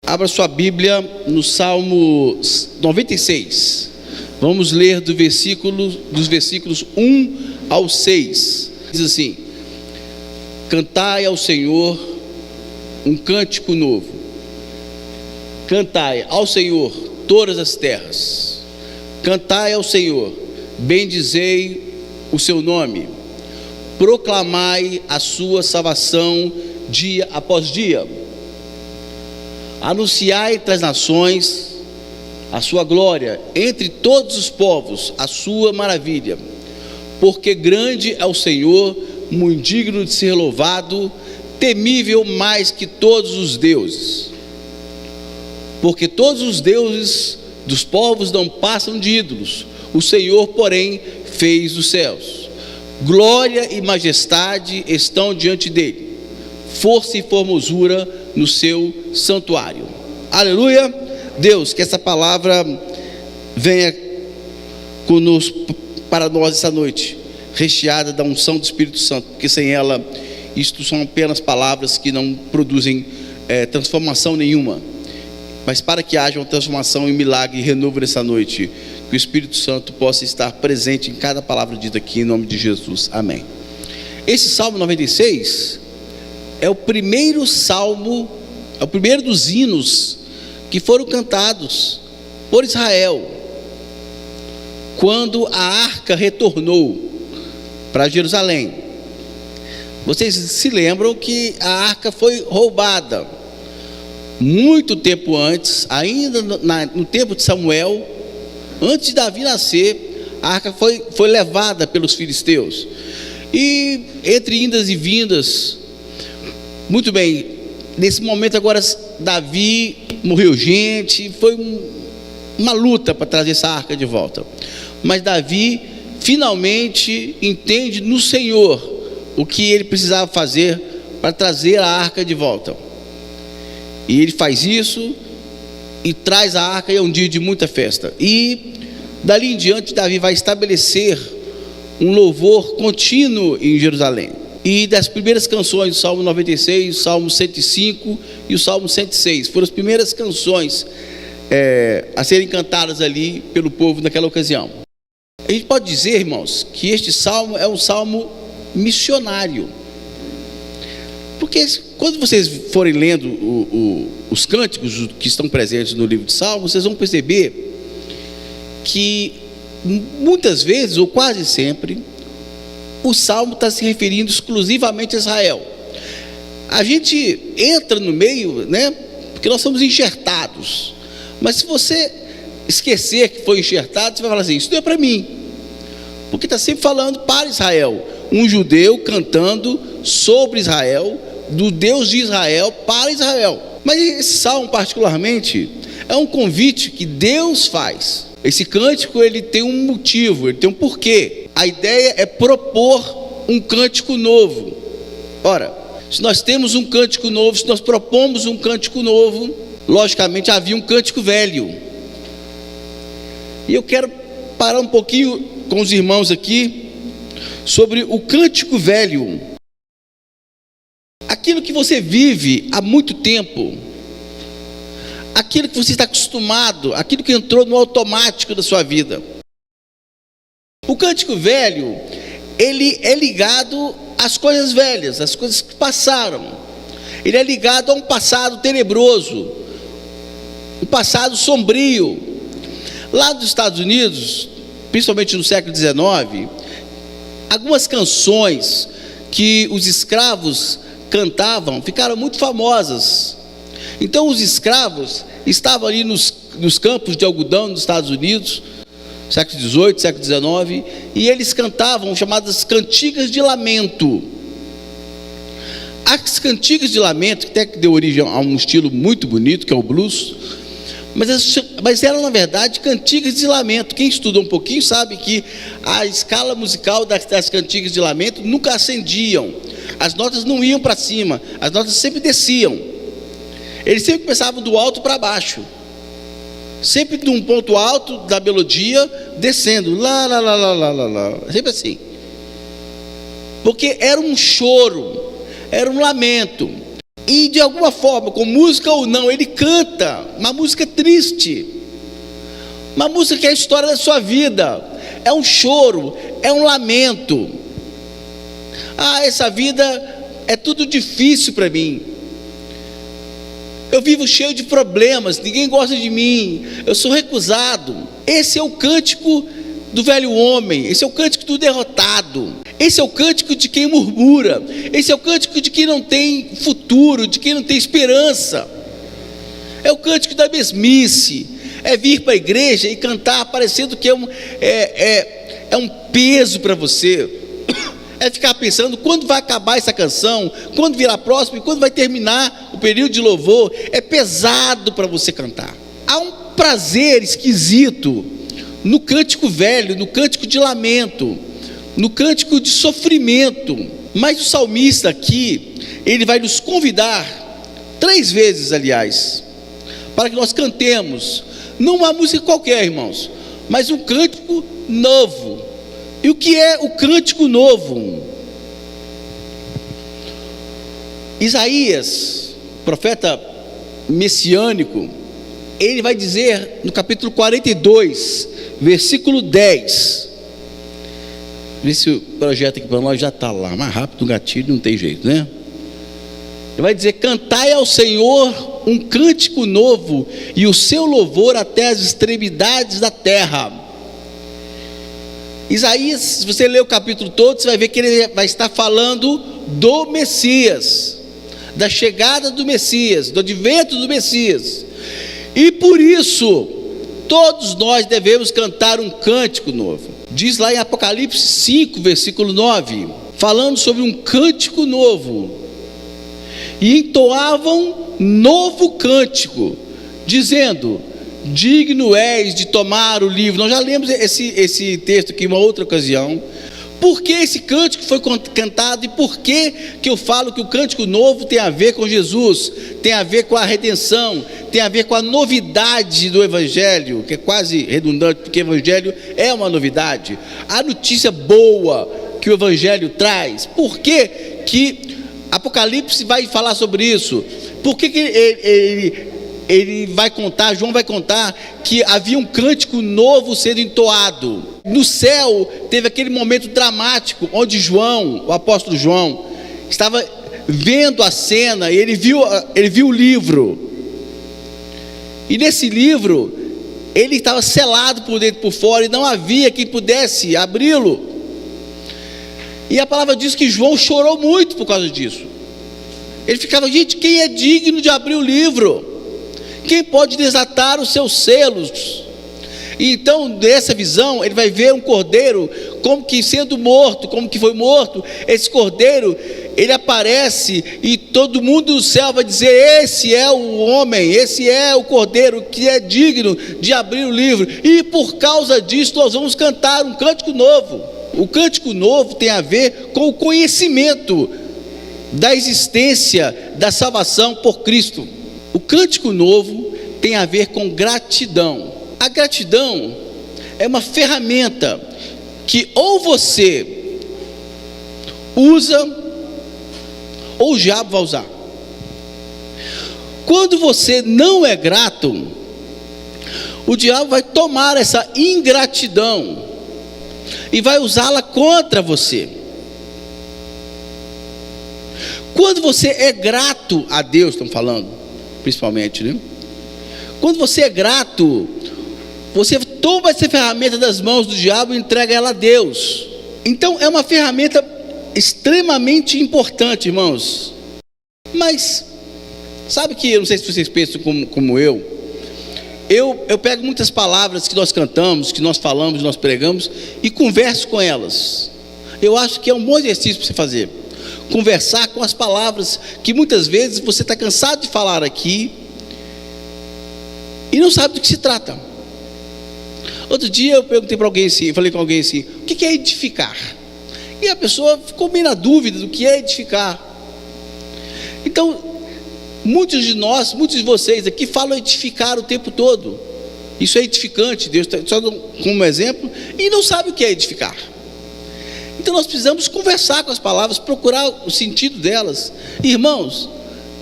Abra sua Bíblia no Salmo 96. Vamos ler dos versículos 1 ao 6. Diz assim: cantai ao Senhor um cântico novo. Cantai ao Senhor todas as terras. Cantai ao Senhor, bendizei o seu nome. Proclamai a sua salvação dia após dia. Anunciai entre as nações a sua glória, entre todos os povos a sua maravilha. Porque grande é o Senhor, muito digno de ser louvado, temível mais que todos os deuses. Porque todos os deuses dos povos não passam de ídolos, o Senhor, porém, fez os céus. Glória e majestade estão diante dele, força e formosura no seu santuário. Aleluia. Deus, que essa palavra venha conosco para nós essa noite, recheada da unção do Espírito Santo, porque sem ela, isto são apenas palavras que não produzem transformação nenhuma. Mas para que haja uma transformação e milagre e renovo nessa noite, que o Espírito Santo possa estar presente em cada palavra dita aqui, em nome de Jesus, amém. Esse Salmo 96 é o primeiro salmo, é o primeiro dos hinos que foram cantados por Israel, quando a arca retornou para Jerusalém. Vocês se lembram que a arca foi roubada muito tempo antes, ainda no tempo de Samuel, antes de Davi nascer. A arca foi levada pelos filisteus, e entre indas e vindas, muito bem, nesse momento agora Davi morreu gente, foi uma luta para trazer essa arca de volta, mas Davi finalmente entende no Senhor o que ele precisava fazer para trazer a arca de volta, e ele faz isso e traz a arca, e é um dia de muita festa. E dali em diante Davi vai estabelecer um louvor contínuo em Jerusalém. E das primeiras canções, o Salmo 96, o Salmo 105 e o Salmo 106 foram as primeiras canções a serem cantadas ali pelo povo naquela ocasião. A gente pode dizer, irmãos, que este salmo é um salmo missionário, porque quando vocês forem lendo os cânticos que estão presentes no livro de Salmos, vocês vão perceber que muitas vezes, ou quase sempre, o salmo está se referindo exclusivamente a Israel. A gente entra no meio, né, porque nós somos enxertados, mas se você esquecer que foi enxertado, você vai falar assim: isso não é para mim, porque está sempre falando para Israel, um judeu cantando sobre Israel, do Deus de Israel para Israel. Mas esse salmo particularmente é um convite que Deus faz. Esse cântico, ele tem um motivo, ele tem um porquê. A ideia é propor um cântico novo. Ora, se nós temos um cântico novo, se nós propomos um cântico novo, logicamente havia um cântico velho. E eu quero parar um pouquinho com os irmãos aqui sobre o cântico velho. Aquilo que você vive há muito tempo, aquilo que você está acostumado, aquilo que entrou no automático da sua vida. O cântico velho, ele é ligado às coisas velhas, às coisas que passaram. Ele é ligado a um passado tenebroso, um passado sombrio. Lá nos Estados Unidos, principalmente no século XIX, algumas canções que os escravos cantavam ficaram muito famosas. Então os escravos estavam ali nos campos de algodão nos Estados Unidos, século XVIII, século XIX, e eles cantavam chamadas cantigas de lamento. As cantigas de lamento, que até deu origem a um estilo muito bonito, que é o blues, mas eram na verdade cantigas de lamento. Quem estuda um pouquinho sabe que a escala musical das cantigas de lamento nunca ascendiam, as notas não iam para cima, as notas sempre desciam. Eles sempre começavam do alto para baixo, sempre de um ponto alto da melodia descendo, lá, lá, lá, lá, lá, lá, lá, sempre assim, porque era um choro, era um lamento. E de alguma forma, com música ou não, ele canta uma música triste, uma música que é a história da sua vida, é um choro, é um lamento. Essa vida é tudo difícil para mim, eu vivo cheio de problemas, ninguém gosta de mim, eu sou recusado. Esse é o cântico do velho homem, esse é o cântico do derrotado, esse é o cântico de quem murmura, esse é o cântico de quem não tem futuro, de quem não tem esperança, é o cântico da mesmice, é vir para a igreja e cantar parecendo que é um peso para você, é ficar pensando quando vai acabar essa canção, quando virá a próxima e quando vai terminar o período de louvor. É pesado para você cantar. Há um prazer esquisito no cântico velho, no cântico de lamento, no cântico de sofrimento. Mas o salmista aqui, ele vai nos convidar 3 vezes, aliás, para que nós cantemos, não uma música qualquer, irmãos, mas um cântico novo. E o que é o cântico novo? Isaías, profeta messiânico, ele vai dizer no capítulo 42, versículo 10. Vê se o projeto aqui para nós já está lá, mais rápido o gatilho, não tem jeito, né? Ele vai dizer: cantai ao Senhor um cântico novo, e o seu louvor até as extremidades da terra. Isaías, se você ler o capítulo todo, você vai ver que ele vai estar falando do Messias, da chegada do Messias, do advento do Messias. E por isso, todos nós devemos cantar um cântico novo. Diz lá em Apocalipse 5, versículo 9, falando sobre um cântico novo. E entoavam novo cântico, dizendo: digno és de tomar o livro. Nós já lemos esse texto aqui em uma outra ocasião. Por que esse cântico foi cantado? E por que eu falo que o cântico novo tem a ver com Jesus, tem a ver com a redenção, tem a ver com a novidade do Evangelho, que é quase redundante, porque o Evangelho é uma novidade, a notícia boa que o Evangelho traz. Por que Apocalipse vai falar sobre isso? Por que ele vai contar, João vai contar que havia um cântico novo sendo entoado? No céu teve aquele momento dramático, onde João, o apóstolo João, estava vendo a cena, e ele viu o livro, e nesse livro, ele estava selado por dentro e por fora, e não havia quem pudesse abri-lo, e a palavra diz que João chorou muito por causa disso. Ele ficava: gente, quem é digno de abrir o livro? Quem pode desatar os seus selos? E então, nessa visão, ele vai ver um cordeiro como que sendo morto, como que foi morto. Esse cordeiro, ele aparece, e todo mundo do céu vai dizer: esse é o homem, esse é o cordeiro que é digno de abrir o livro. E por causa disso nós vamos cantar um cântico novo. O cântico novo tem a ver com o conhecimento da existência da salvação por Cristo. O cântico novo tem a ver com gratidão. A gratidão é uma ferramenta que ou você usa, ou o diabo vai usar. Quando você não é grato, o diabo vai tomar essa ingratidão e vai usá-la contra você. Quando você é grato a Deus, estamos falando, principalmente, né? Quando você é grato, você toma essa ferramenta das mãos do diabo e entrega ela a Deus. Então é uma ferramenta extremamente importante, irmãos. Mas sabe que, eu não sei se vocês pensam como eu pego muitas palavras que nós cantamos, que nós falamos, nós pregamos, e converso com elas. Eu acho que é um bom exercício para você fazer, conversar com as palavras que muitas vezes você está cansado de falar aqui e não sabe do que se trata. Outro dia eu perguntei para alguém assim, falei com alguém assim: o que é edificar? E a pessoa ficou meio na dúvida do que é edificar. Então, muitos de nós, muitos de vocês aqui falam edificar o tempo todo. Isso é edificante, Deus está só como exemplo, e não sabe o que é edificar. Então nós precisamos conversar com as palavras, procurar o sentido delas. Irmãos,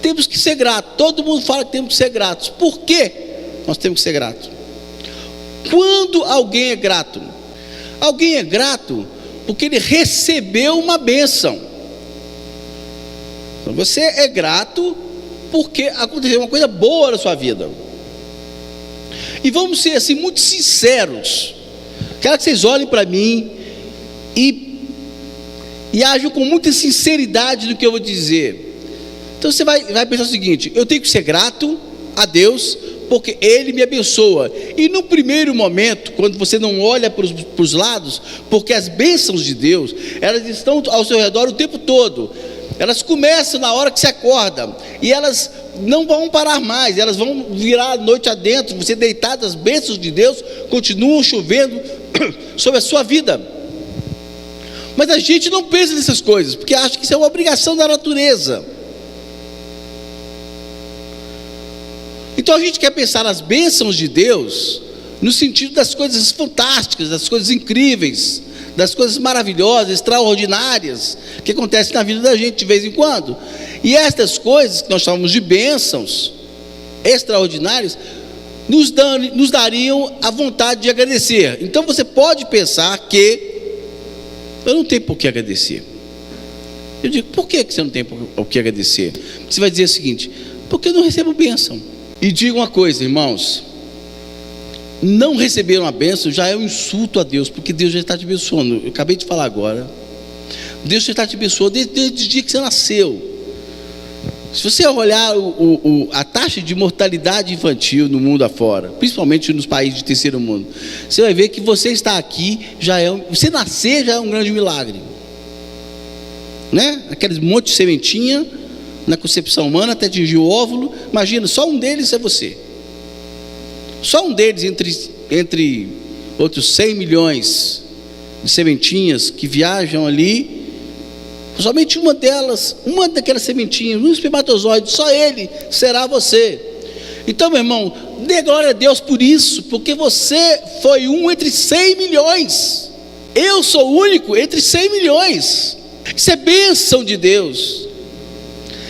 temos que ser gratos. Todo mundo fala que temos que ser gratos. Por quê nós temos que ser gratos? Quando alguém é grato? Alguém é grato porque ele recebeu uma bênção. Então você é grato porque aconteceu uma coisa boa na sua vida. E vamos ser assim muito sinceros. Quero que vocês olhem para mim e ajam com muita sinceridade no que eu vou dizer. Então você vai pensar o seguinte: eu tenho que ser grato a Deus porque Ele me abençoa. E no primeiro momento, quando você não olha para os lados, porque as bênçãos de Deus, elas estão ao seu redor o tempo todo. Elas começam na hora que você acorda, e elas não vão parar mais, elas vão virar a noite adentro. Você deitado, as bênçãos de Deus continuam chovendo sobre a sua vida. Mas a gente não pensa nessas coisas, porque acha que isso é uma obrigação da natureza. Então a gente quer pensar nas bênçãos de Deus no sentido das coisas fantásticas, das coisas incríveis, das coisas maravilhosas, extraordinárias que acontecem na vida da gente de vez em quando. E estas coisas que nós chamamos de bênçãos extraordinárias nos dariam a vontade de agradecer. Então você pode pensar que eu não tenho por que agradecer. Eu digo: por que você não tem por que agradecer? Você vai dizer o seguinte: porque eu não recebo bênção. E digo uma coisa, irmãos: não receber uma bênção já é um insulto a Deus, porque Deus já está te abençoando. Eu acabei de falar agora. Deus já está te abençoando desde o dia que você nasceu. Se você olhar a taxa de mortalidade infantil no mundo afora, principalmente nos países de terceiro mundo, você vai ver que você estar aqui você nascer já é um grande milagre, né? Aqueles monte de sementinha na concepção humana até atingir o óvulo. Imagina, só um deles é você. Só um deles entre outros 100 milhões de sementinhas que viajam ali, somente uma daquelas sementinhas, um espermatozoide, só ele será você. Então, meu irmão, dê glória a Deus por isso, porque você foi um entre 100 milhões. Eu sou o único entre 100 milhões. Isso é bênção de Deus.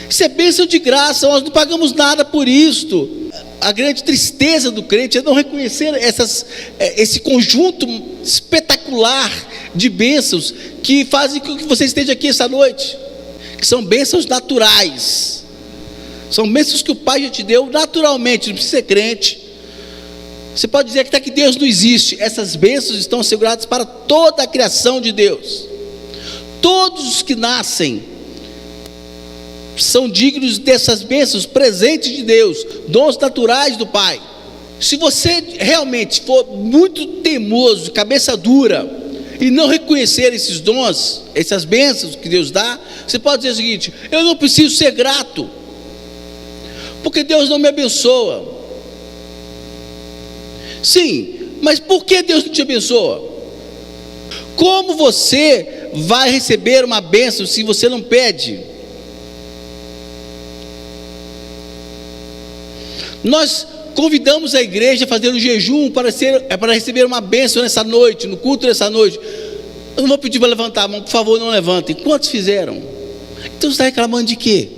Isso é bênção de graça. Nós não pagamos nada por isto. A grande tristeza do crente é não reconhecer esse conjunto espetacular de bênçãos que fazem com que você esteja aqui essa noite, que são bênçãos naturais, são bênçãos que o Pai já te deu naturalmente. Não precisa ser crente. Você pode dizer que Deus não existe. Essas bênçãos estão asseguradas para toda a criação de Deus. Todos os que nascem são dignos dessas bênçãos, presentes de Deus, dons naturais do Pai. Se você realmente for muito teimoso, cabeça dura, e não reconhecer esses dons, essas bênçãos que Deus dá, você pode dizer o seguinte: eu não preciso ser grato, porque Deus não me abençoa. Sim, mas por que Deus não te abençoa? Como você vai receber uma bênção se você não pede? Nós convidamos a igreja a fazer um jejum para receber uma bênção nessa noite, no culto dessa noite. Eu não vou pedir para levantar a mão, por favor, não levantem. Quantos fizeram? Então você está reclamando de quê?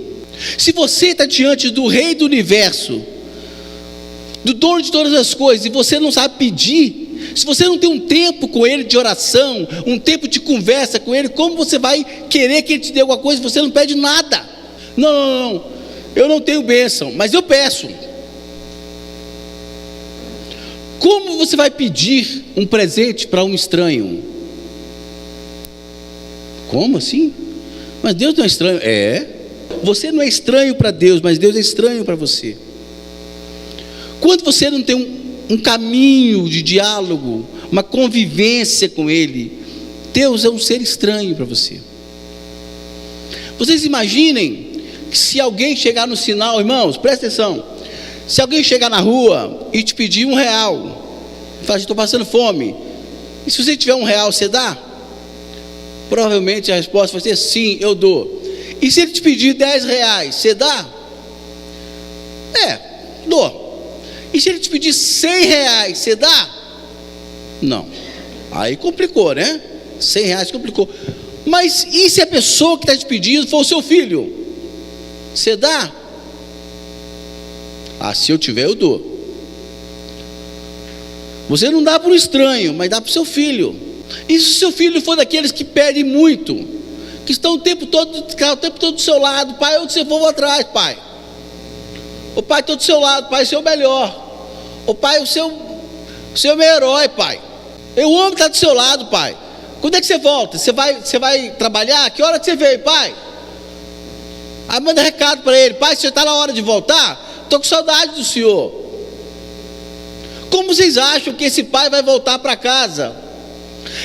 Se você está diante do Rei do Universo, do dono de todas as coisas, e você não sabe pedir, se você não tem um tempo com Ele de oração, um tempo de conversa com Ele, como você vai querer que Ele te dê alguma coisa se você não pede nada? Não, eu não tenho bênção, mas eu peço. Como você vai pedir um presente para um estranho? Como assim? Mas Deus não é estranho. Você não é estranho para Deus, mas Deus é estranho para você. Quando você não tem um caminho de diálogo, uma convivência com Ele, Deus é um ser estranho para você. Vocês imaginem que se alguém chegar no sinal, irmãos, presta atenção. Se alguém chegar na rua e te pedir R$1, falar: estou passando fome, e se você tiver R$1, você dá? Provavelmente a resposta vai ser: sim, eu dou. E se ele te pedir R$10, você dá? Dou. E se ele te pedir R$100, você dá? Não. Aí complicou, né? R$100 complicou. Mas e se a pessoa que está te pedindo for o seu filho? Você dá? Ah, se eu tiver, eu dou. Você não dá para um estranho, mas dá para o seu filho. E se o seu filho for daqueles que pedem muito, que estão o tempo todo do seu lado, pai, onde você for, vou atrás, pai. O pai está do seu lado, pai, você é o melhor. O pai, o seu meu herói, pai. Eu amo estar do seu lado, pai. Quando é que você volta? Você vai trabalhar? Que hora que você veio, pai? Aí manda recado para ele: pai, você está na hora de voltar? Estou com saudade do senhor. Como vocês acham que esse pai vai voltar para casa?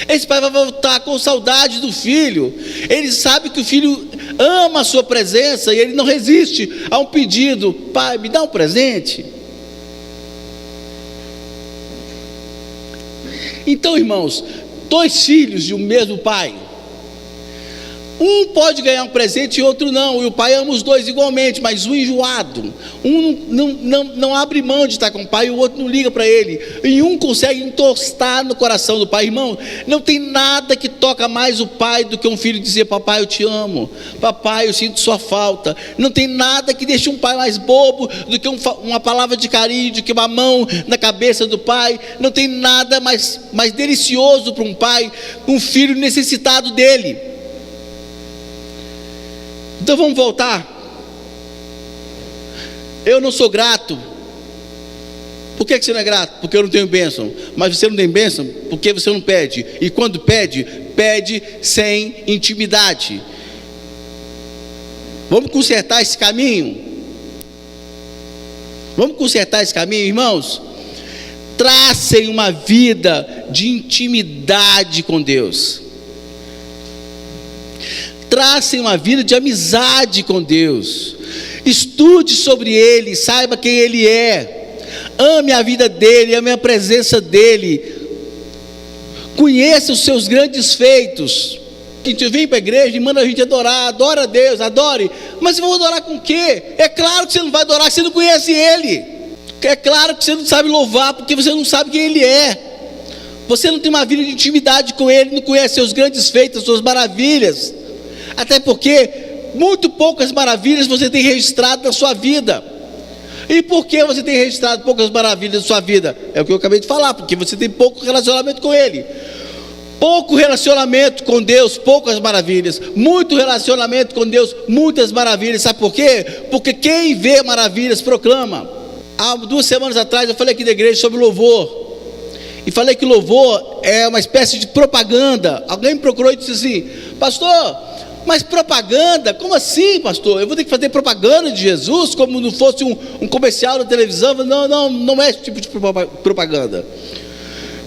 Esse pai vai voltar com saudade do filho. Ele sabe que o filho ama a sua presença e ele não resiste a um pedido: pai, me dá um presente. Então, irmãos, dois filhos de um mesmo pai, um pode ganhar um presente e outro não, e o pai ama os dois igualmente, mas um enjoado, um não abre mão de estar com o pai, e o outro não liga para ele, e um consegue encostar no coração do pai. Irmão, não tem nada que toca mais o pai do que um filho dizer: papai, eu te amo, papai, eu sinto sua falta. Não tem nada que deixe um pai mais bobo do que uma palavra de carinho, do que uma mão na cabeça do pai. Não tem nada mais delicioso para um pai, um filho necessitado dele. Então vamos voltar. Eu não sou grato. Por que você não é grato? Porque eu não tenho bênção. Mas você não tem bênção porque você não pede. E quando pede sem intimidade. Vamos consertar esse caminho? Vamos consertar esse caminho, irmãos? Tracem uma vida de intimidade com Deus. Tracem uma vida de amizade com Deus. Estude sobre Ele, saiba quem Ele é. Ame a vida dEle, ame a presença dEle. Conheça os seus grandes feitos. Que a gente vem para a igreja e manda a gente adorar. Adora a Deus, adore. Mas vou adorar com o quê? É claro que você não vai adorar se você não conhece Ele. É claro que você não sabe louvar porque você não sabe quem Ele é. Você não tem uma vida de intimidade com Ele, não conhece seus grandes feitos, suas maravilhas. Até porque muito poucas maravilhas você tem registrado na sua vida. E por que você tem registrado poucas maravilhas na sua vida? É o que eu acabei de falar, porque você tem pouco relacionamento com Ele. Pouco relacionamento com Deus, poucas maravilhas. Muito relacionamento com Deus, muitas maravilhas. Sabe por quê? Porque quem vê maravilhas proclama. Há 2 semanas atrás eu falei aqui da igreja sobre louvor. E falei que louvor é uma espécie de propaganda. Alguém me procurou e disse assim: pastor, mas propaganda? Como assim, pastor? Eu vou ter que fazer propaganda de Jesus como não fosse um comercial na televisão? Não é esse tipo de propaganda.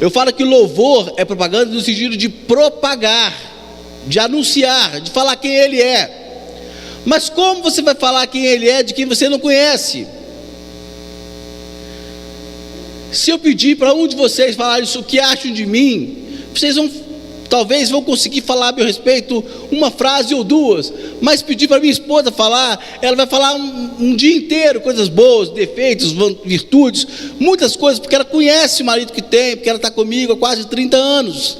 Eu falo que louvor é propaganda no sentido de propagar, de anunciar, de falar quem Ele é. Mas como você vai falar quem Ele é de quem você não conhece? Se eu pedir para um de vocês falar isso, o que acham de mim, vocês talvez vão conseguir falar a meu respeito uma frase ou duas, mas pedir para minha esposa falar, ela vai falar um dia inteiro, coisas boas, defeitos, virtudes, muitas coisas, porque ela conhece o marido que tem, porque ela está comigo há quase 30 anos.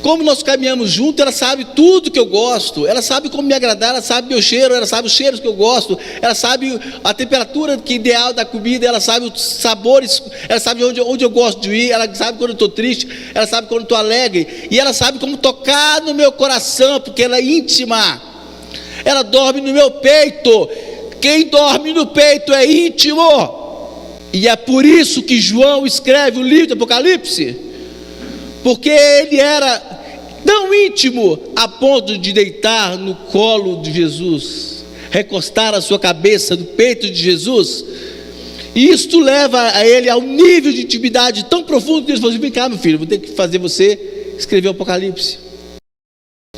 Como nós caminhamos juntos, ela sabe tudo que eu gosto, ela sabe como me agradar, ela sabe meu cheiro, ela sabe os cheiros que eu gosto, ela sabe a temperatura que é ideal da comida, ela sabe os sabores, ela sabe onde eu gosto de ir, ela sabe quando eu estou triste, ela sabe quando eu estou alegre, e ela sabe como tocar no meu coração, porque ela é íntima, ela dorme no meu peito. Quem dorme no peito é íntimo, e é por isso que João escreve o livro do Apocalipse, porque ele era tão íntimo a ponto de deitar no colo de Jesus, recostar a sua cabeça no peito de Jesus, e isto leva a ele a um nível de intimidade tão profundo que ele falou assim: vem cá, meu filho, vou ter que fazer você escrever o Apocalipse.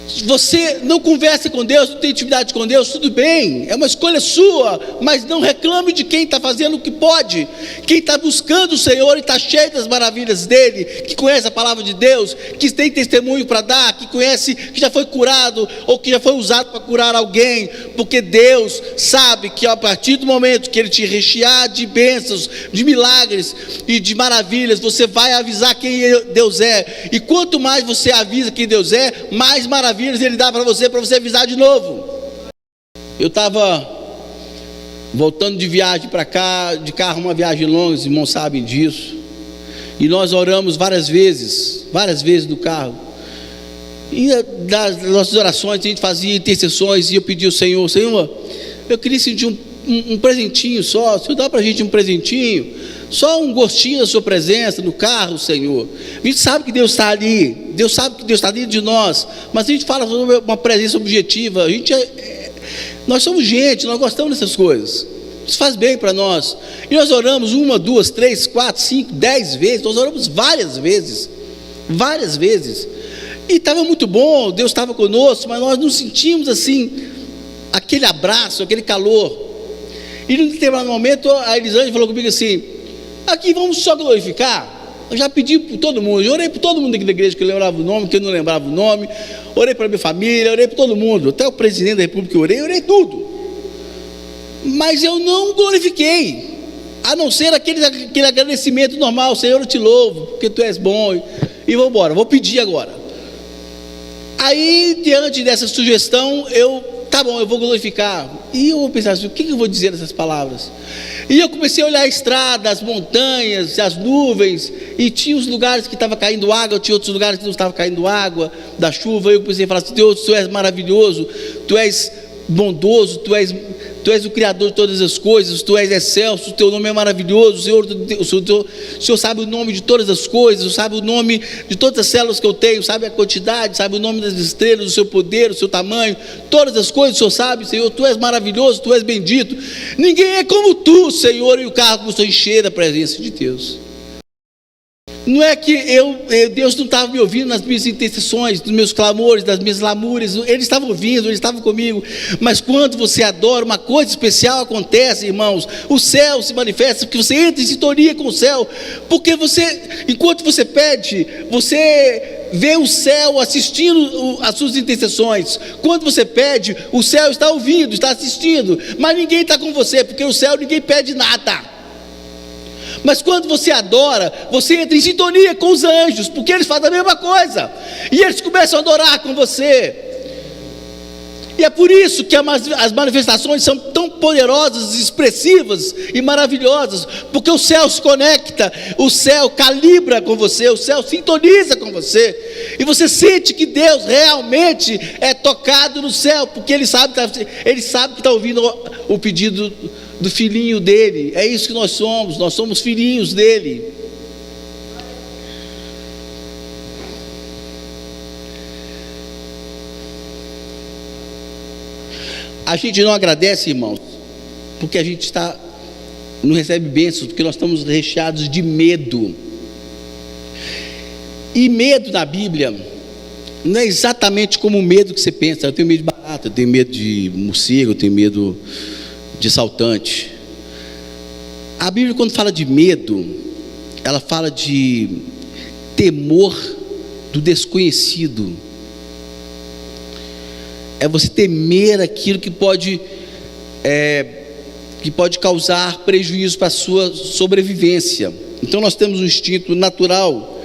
Se você não conversa com Deus, não tem intimidade com Deus, tudo bem, é uma escolha sua, mas não reclame de quem está fazendo o que pode. Quem está buscando o Senhor e está cheio das maravilhas dele, que conhece a palavra de Deus, que tem testemunho para dar, que conhece, que já foi curado ou que já foi usado para curar alguém, porque Deus sabe que a partir do momento que Ele te rechear de bênçãos, de milagres e de maravilhas, você vai avisar quem Deus é, e quanto mais você avisa quem Deus é, mais maravilhas Ele dá para você avisar de novo. Eu estava voltando de viagem para cá, de carro, uma viagem longa, os irmãos sabem disso. E nós oramos várias vezes no carro. E das nossas orações, a gente fazia intercessões, e eu pedi ao Senhor: Senhor, eu queria sentir um presentinho só. O Senhor dá para a gente um presentinho, só um gostinho da sua presença no carro, Senhor. A gente sabe que Deus está ali, Deus sabe que Deus está dentro de nós, mas a gente fala sobre uma presença objetiva. Nós somos gente, nós gostamos dessas coisas, isso faz bem para nós. E nós oramos 1, 2, 3, 4, 5, 10 vezes, nós oramos várias vezes, e estava muito bom, Deus estava conosco, mas nós não sentimos assim, aquele abraço, aquele calor. E num determinado momento, a Elisângela falou comigo assim: aqui vamos só glorificar. Eu já pedi por todo mundo, eu orei por todo mundo aqui da igreja, que eu lembrava o nome, que eu não lembrava o nome, orei para minha família, orei por todo mundo, até o presidente da república eu orei tudo, mas eu não glorifiquei, a não ser aquele agradecimento normal: Senhor, eu te louvo, porque tu és bom, e vamos embora, vou pedir agora. Aí, diante dessa sugestão, tá bom, eu vou glorificar. E eu vou pensar assim: o que eu vou dizer nessas palavras? E eu comecei a olhar a estrada, as montanhas, as nuvens, e tinha os lugares que estava caindo água, tinha outros lugares que não estava caindo água da chuva. Eu comecei a falar assim: Deus, tu és maravilhoso, tu és bondoso, tu és o Criador de todas as coisas, tu és excelso, o teu nome é maravilhoso, o Senhor sabe o nome de todas as coisas, sabe o nome de todas as células que eu tenho, sabe a quantidade, sabe o nome das estrelas, o seu poder, o seu tamanho, todas as coisas o Senhor sabe, Senhor, tu és maravilhoso, tu és bendito, ninguém é como tu, Senhor. E o carro começou a encher da presença de Deus. Não é que Deus não estava me ouvindo nas minhas intercessões, nos meus clamores, das minhas lamúrias, Ele estava ouvindo, Ele estava comigo. Mas quando você adora, uma coisa especial acontece, irmãos. O céu se manifesta, porque você entra em sintonia com o céu, porque enquanto você pede, você vê o céu assistindo as suas intercessões. Quando você pede, o céu está ouvindo, está assistindo, mas ninguém está com você, porque no céu ninguém pede nada. Mas quando você adora, você entra em sintonia com os anjos, porque eles fazem a mesma coisa, e eles começam a adorar com você. E é por isso que as manifestações são tão poderosas, expressivas e maravilhosas, porque o céu se conecta, o céu calibra com você, o céu sintoniza com você, e você sente que Deus realmente é tocado no céu, porque Ele sabe que está ouvindo o pedido do filhinho dele. É isso que nós somos filhinhos dele. A gente não agradece, irmãos, porque a gente não recebe bênçãos, porque nós estamos recheados de medo. E medo na Bíblia não é exatamente como o medo que você pensa. Eu tenho medo de barata, eu tenho medo de morcego, eu tenho medo de assaltante. A Bíblia, quando fala de medo, ela fala de temor do desconhecido. É você temer aquilo que pode causar prejuízo para a sua sobrevivência. Então nós temos um instinto natural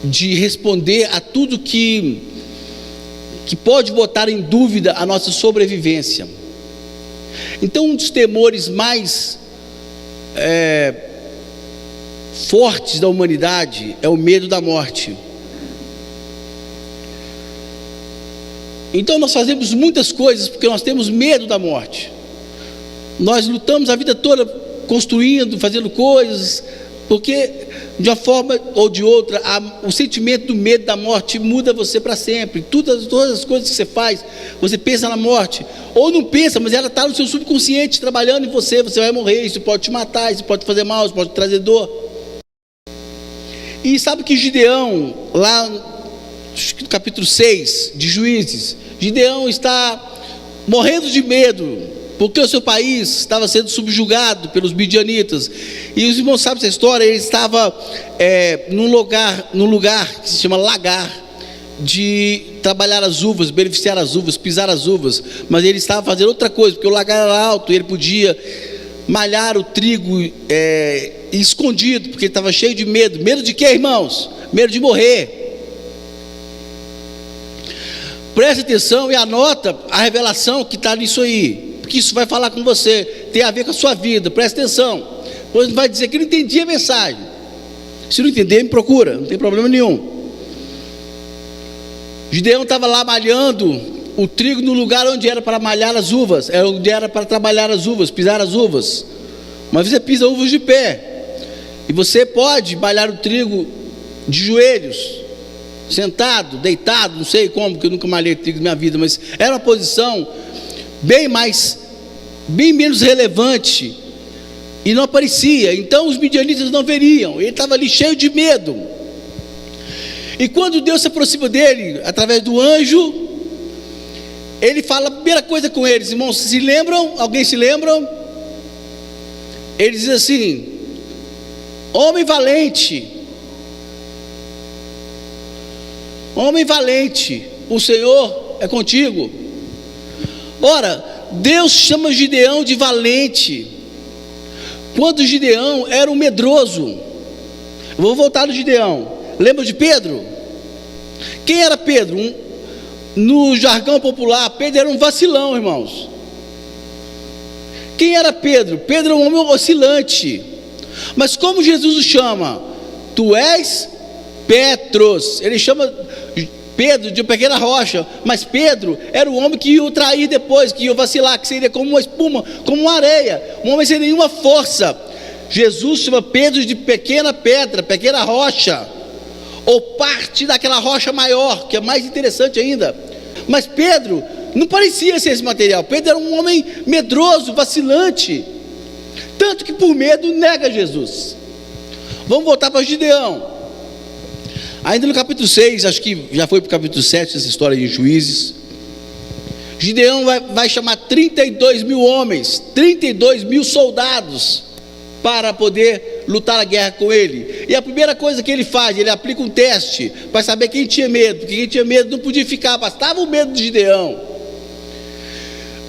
de responder a tudo que pode botar em dúvida a nossa sobrevivência. Então, um dos temores mais fortes da humanidade é o medo da morte. Então nós fazemos muitas coisas porque nós temos medo da morte. Nós lutamos a vida toda construindo, fazendo coisas, porque de uma forma ou de outra, o sentimento do medo da morte muda você para sempre. Todas as coisas que você faz, você pensa na morte, ou não pensa, mas ela está no seu subconsciente trabalhando em você. Você vai morrer, isso pode te matar, isso pode te fazer mal, isso pode te trazer dor. E sabe que Gideão, lá no capítulo 6 de Juízes, Gideão está morrendo de medo, porque o seu país estava sendo subjugado pelos midianitas. E os irmãos sabem essa história. Ele estava num lugar que se chama lagar, de trabalhar as uvas, beneficiar as uvas, pisar as uvas. Mas ele estava fazendo outra coisa, porque o lagar era alto, e ele podia malhar o trigo escondido, porque ele estava cheio de medo. Medo de quê, irmãos? Medo de morrer. Preste atenção e anota a revelação que está nisso aí. porque isso vai falar com você, tem a ver com a sua vida, presta atenção. Pois vai dizer que não entendia a mensagem. Se não entender, me procura, não tem problema nenhum. Gideão estava lá malhando o trigo no lugar onde era para malhar as uvas, onde era para trabalhar as uvas, pisar as uvas. Uma vez você pisa uvas de pé, e você pode malhar o trigo de joelhos, sentado, deitado, não sei como, que eu nunca malhei trigo na minha vida, mas era uma posição bem menos relevante, e não aparecia. Então os midianitas não veriam, ele estava ali cheio de medo. E quando Deus se aproxima dele, através do anjo, ele fala a primeira coisa com eles, irmãos, se lembram? Alguém se lembra? Ele diz assim: homem valente, o Senhor é contigo. Ora, Deus chama Gideão de valente, quando Gideão era um medroso. Vou voltar no Gideão. Lembra de Pedro? Quem era Pedro? No jargão popular, Pedro era um vacilão, irmãos. Quem era Pedro? Pedro era um homem oscilante. Mas como Jesus o chama? Tu és Petros. Ele chama Pedro de pequena rocha. Mas Pedro era o homem que ia o trair depois, que ia vacilar, que seria como uma espuma, como uma areia, um homem sem nenhuma força. Jesus chama Pedro de pequena pedra, pequena rocha, ou parte daquela rocha maior, que é mais interessante ainda. Mas Pedro não parecia ser esse material. Pedro era um homem medroso, vacilante, tanto que por medo nega Jesus. Vamos voltar para Gideão. Ainda no capítulo 6, acho que já foi para o capítulo 7 essa história de Juízes. Gideão vai chamar 32 mil homens, 32 mil soldados, para poder lutar a guerra com ele. E a primeira coisa que ele faz, ele aplica um teste para saber quem tinha medo, porque quem tinha medo não podia ficar, bastava o medo de Gideão.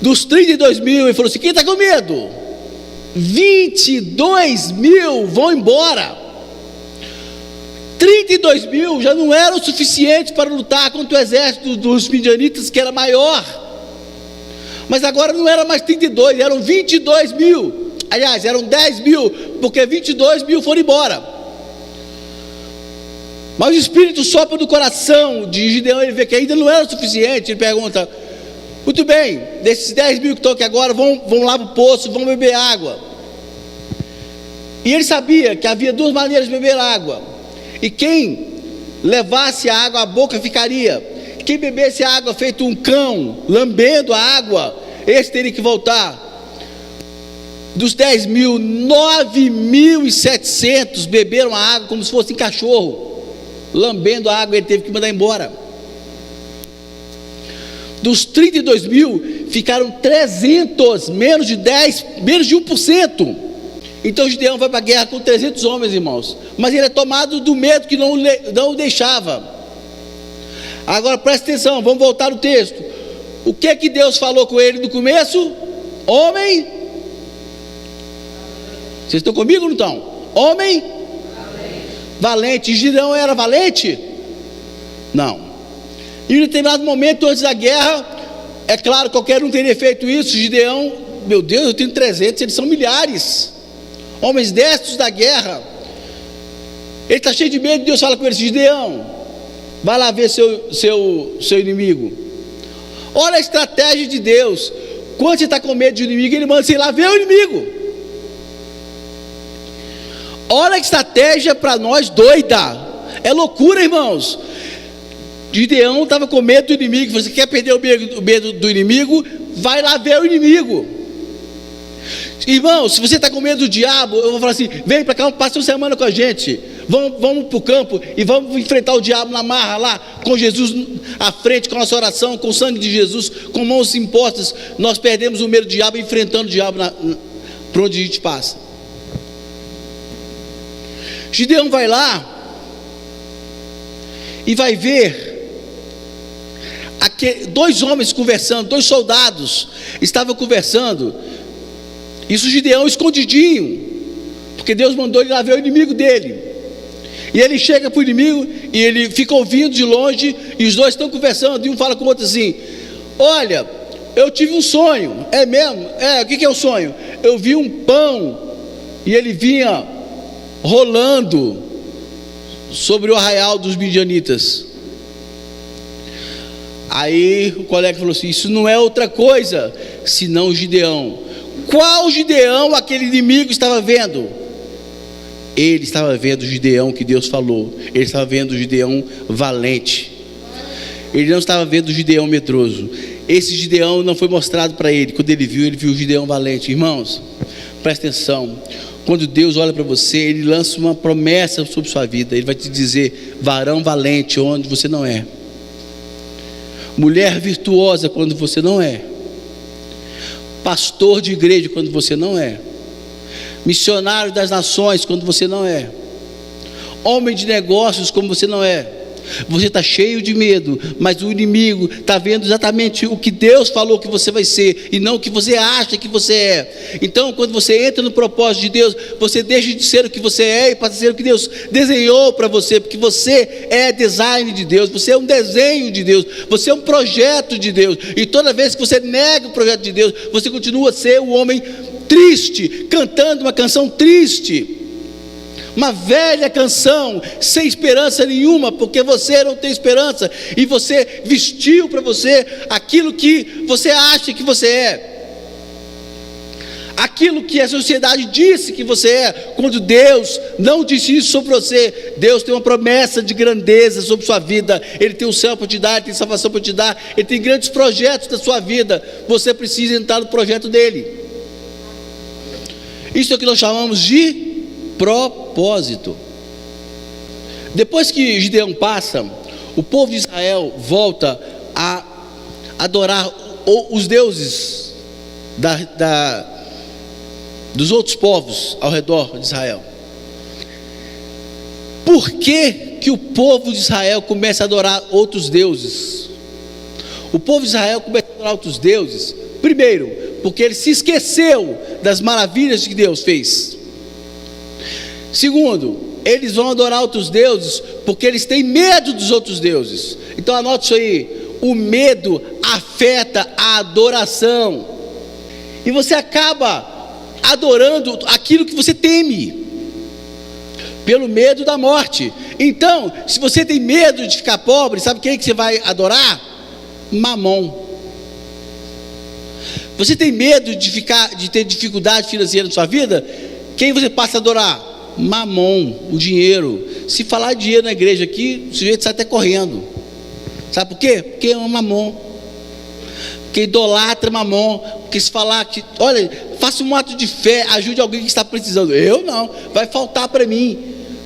Dos 32 mil, ele falou assim: quem está com medo? 22 mil vão embora. 32 mil já não era o suficiente para lutar contra o exército dos midianitas, que era maior. Mas agora não era mais 32, eram 22 mil. Aliás, eram 10 mil, porque 22 mil foram embora. Mas o Espírito sopra no coração de Gideão, ele vê que ainda não era o suficiente. Ele pergunta: muito bem, desses 10 mil que estão aqui agora, vão lá para o poço, vão beber água. E ele sabia que havia duas maneiras de beber água, e quem levasse a água à boca ficaria. Quem bebesse a água feito um cão, lambendo a água, esse teria que voltar. Dos 10 mil, 9.700 beberam a água como se fosse cachorro, lambendo a água. Ele teve que mandar embora. Dos 32 mil, ficaram 300, menos de 1%. Então Gideão vai para a guerra com 300 homens, irmãos, mas ele é tomado do medo que não o deixava. Agora presta atenção, vamos voltar no texto. O que é que Deus falou com ele no começo? Homem, vocês estão comigo ou não estão? Homem valente. Gideão era valente? Não. E em determinado momento antes da guerra, é claro, qualquer um teria feito isso. Gideão, meu Deus, eu tenho 300, eles são milhares, homens destros da guerra. Ele está cheio de medo. Deus fala com ele: Gideão, vai lá ver seu inimigo. Olha a estratégia de Deus. Quando você está com medo de inimigo, ele manda você ir lá ver o inimigo. Olha a estratégia para nós doida. É loucura, irmãos. Gideão estava com medo do inimigo. Você quer perder o medo do inimigo? Vai lá ver o inimigo. Irmão, se você está com medo do diabo, eu vou falar assim: vem para cá, passa uma semana com a gente. Vamos para o campo e vamos enfrentar o diabo na marra lá, com Jesus à frente, com a nossa oração, com o sangue de Jesus, com mãos impostas. Nós perdemos o medo do diabo enfrentando o diabo por onde a gente passa. Gideão vai lá e vai ver dois homens conversando, dois soldados estavam conversando. Isso Gideão escondidinho, porque Deus mandou ele lá ver o inimigo dele. E ele chega para o inimigo e ele fica ouvindo de longe, e os dois estão conversando, e um fala com o outro assim: olha, eu tive um sonho. É mesmo? O que é o sonho? Eu vi um pão e ele vinha rolando sobre o arraial dos midianitas. Aí o colega falou assim: isso não é outra coisa senão o Gideão. Qual Gideão aquele inimigo estava vendo? Ele estava vendo o Gideão que Deus falou. Ele estava vendo o Gideão valente. Ele não estava vendo o Gideão medroso. Esse Gideão não foi mostrado para ele. Quando ele viu o Gideão valente. Irmãos, presta atenção. Quando Deus olha para você, Ele lança uma promessa sobre sua vida. Ele vai te dizer: varão valente onde você não é, mulher virtuosa quando você não é, pastor de igreja quando você não é, missionário das nações quando você não é, homem de negócios como você não é. Você está cheio de medo, mas o inimigo está vendo exatamente o que Deus falou que você vai ser, e não o que você acha que você é. Então, quando você entra no propósito de Deus, você deixa de ser o que você é e passa a ser o que Deus desenhou para você, porque você é design de Deus, você é um desenho de Deus, você é um projeto de Deus. E toda vez que você nega o projeto de Deus, você continua a ser o homem triste, cantando uma canção triste, uma velha canção, sem esperança nenhuma, porque você não tem esperança, e você vestiu para você aquilo que você acha que você é, aquilo que a sociedade disse que você é, quando Deus não disse isso sobre você. Deus tem uma promessa de grandeza sobre sua vida. Ele tem o céu para te dar, Ele tem salvação para te dar, Ele tem grandes projetos da sua vida. Você precisa entrar no projeto dEle. Isso é o que nós chamamos de propósito. Depois que Gideão passa, o povo de Israel volta a adorar os deuses dos outros povos ao redor de Israel. Por que o povo de Israel começa a adorar outros deuses? O povo de Israel começa a adorar outros deuses, primeiro, porque ele se esqueceu das maravilhas que Deus fez. Segundo, eles vão adorar outros deuses porque eles têm medo dos outros deuses. Então anote isso aí: o medo afeta a adoração, e você acaba adorando aquilo que você teme, pelo medo da morte. Então, se você tem medo de ficar pobre, sabe quem que você vai adorar? Mamon. Você tem medo de ter dificuldade financeira na sua vida? Quem você passa a adorar? Mamon, o dinheiro. Se falar de dinheiro na igreja aqui, o sujeito sai até correndo. Sabe por quê? Porque é um mamon, porque idolatra mamon. Porque se falar que, olha, faça um ato de fé, ajude alguém que está precisando. Eu não, vai faltar para mim.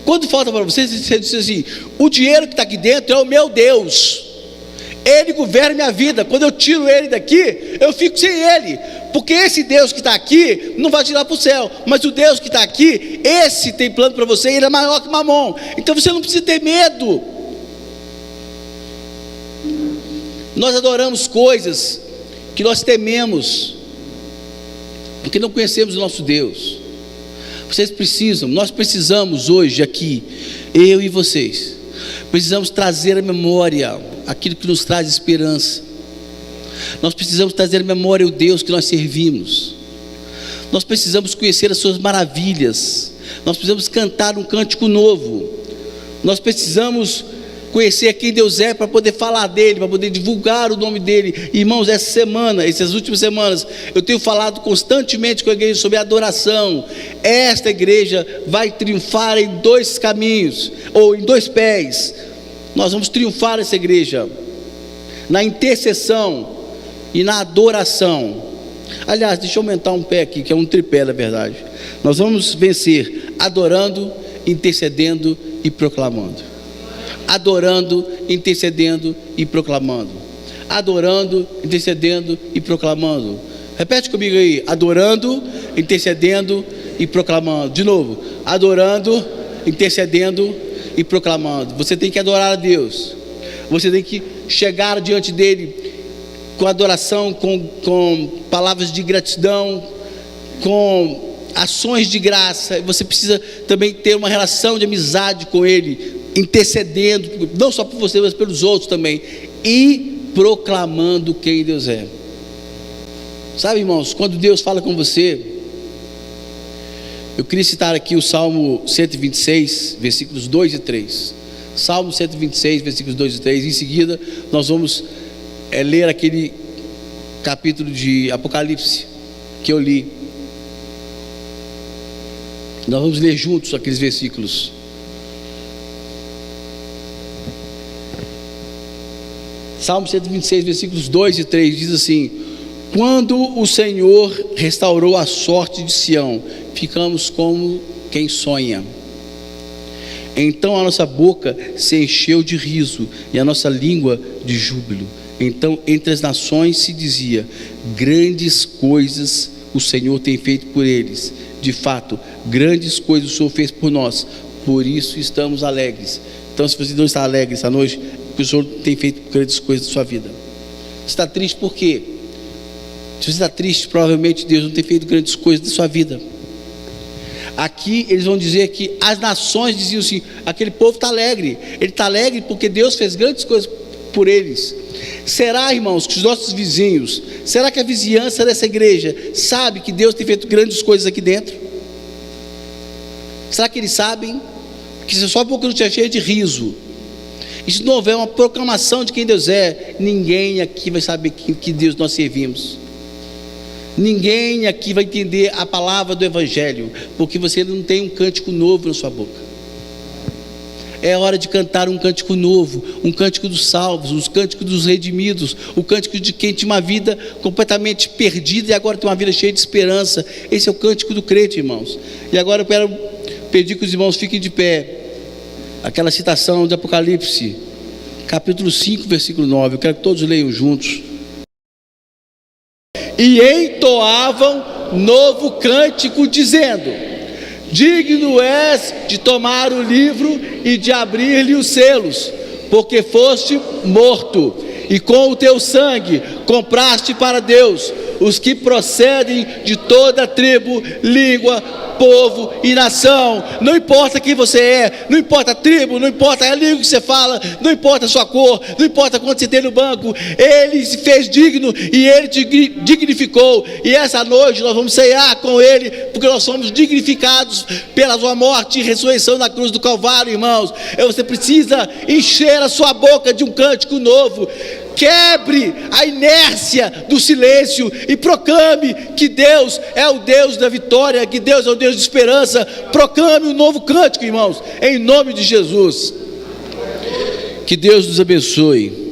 Quando falta para você, você diz assim: o dinheiro que está aqui dentro é o meu Deus, Ele governa minha vida. Quando eu tiro Ele daqui, eu fico sem Ele, porque esse Deus que está aqui não vai tirar para o céu, mas o Deus que está aqui, esse tem plano para você, Ele é maior que mamon. Então você não precisa ter medo. Nós adoramos coisas que nós tememos, porque não conhecemos o nosso Deus. Nós precisamos hoje aqui, eu e vocês, precisamos trazer à memória aquilo que nos traz esperança. Nós precisamos trazer à memória o Deus que nós servimos. Nós precisamos conhecer as suas maravilhas. Nós precisamos cantar um cântico novo. Nós precisamos conhecer quem Deus é, para poder falar dele, para poder divulgar o nome dele. Irmãos, essas últimas semanas, eu tenho falado constantemente com a igreja sobre adoração. Esta igreja vai triunfar em dois caminhos, ou em dois pés. Nós vamos triunfar essa igreja na intercessão e na adoração. Aliás, deixa eu aumentar um pé aqui, que é um tripé na verdade. Nós vamos vencer adorando, intercedendo e proclamando. Adorando, intercedendo e proclamando. Adorando, intercedendo e proclamando. Repete comigo aí: adorando, intercedendo e proclamando. De novo: adorando, intercedendo e proclamando. Você tem que adorar a Deus. Você tem que chegar diante dele com adoração, com palavras de gratidão, com ações de graça. Você precisa também ter uma relação de amizade com ele, intercedendo, não só por você, mas pelos outros também, e proclamando quem Deus é. Sabe, irmãos, quando Deus fala com você, eu queria citar aqui o Salmo 126, versículos 2 e 3. Salmo 126, versículos 2 e 3. Em seguida, nós vamos ler aquele capítulo de Apocalipse que eu li. Nós vamos ler juntos aqueles versículos. Salmo 126, versículos 2 e 3 diz assim: quando o Senhor restaurou a sorte de Sião, ficamos como quem sonha. Então a nossa boca se encheu de riso e a nossa língua de júbilo. Então entre as nações se dizia: grandes coisas o Senhor tem feito por eles. De fato, grandes coisas o Senhor fez por nós, por isso estamos alegres. Então, se você não está alegre essa noite, porque o Senhor tem feito grandes coisas na sua vida. Você está triste por quê? Se você está triste, provavelmente Deus não tem feito grandes coisas na sua vida. Aqui eles vão dizer que as nações diziam assim: aquele povo está alegre, ele está alegre porque Deus fez grandes coisas por eles. Será, irmãos, que os nossos vizinhos, será que a vizinhança dessa igreja sabe que Deus tem feito grandes coisas aqui dentro? Será que eles sabem? Que se só porque não estiver cheio de riso, e se não houver uma proclamação de quem Deus é, ninguém aqui vai saber que Deus nós servimos. Ninguém aqui vai entender a palavra do Evangelho, porque você não tem um cântico novo na sua boca. É hora de cantar um cântico novo, um cântico dos salvos, um cântico dos redimidos, o cântico de quem tinha uma vida completamente perdida e agora tem uma vida cheia de esperança. Esse é o cântico do crente, irmãos. E agora eu quero pedir que os irmãos fiquem de pé. Aquela citação de Apocalipse, capítulo 5, versículo 9. Eu quero que todos leiam juntos. E entoavam novo cântico, dizendo: digno és de tomar o livro e de abrir-lhe os selos, porque foste morto, e com o teu sangue compraste para Deus os que procedem de toda tribo, língua, povo e nação. Não importa quem você é, não importa a tribo, não importa a língua que você fala, não importa a sua cor, não importa quanto você tem no banco, Ele se fez digno e Ele te dignificou. E essa noite nós vamos ceiar com Ele, porque nós somos dignificados pela sua morte e ressurreição na cruz do Calvário, irmãos. Você precisa encher a sua boca de um cântico novo. Quebre a inércia do silêncio e proclame que Deus é o Deus da vitória, que Deus é o Deus de esperança. Proclame um novo cântico, irmãos, em nome de Jesus. Que Deus nos abençoe.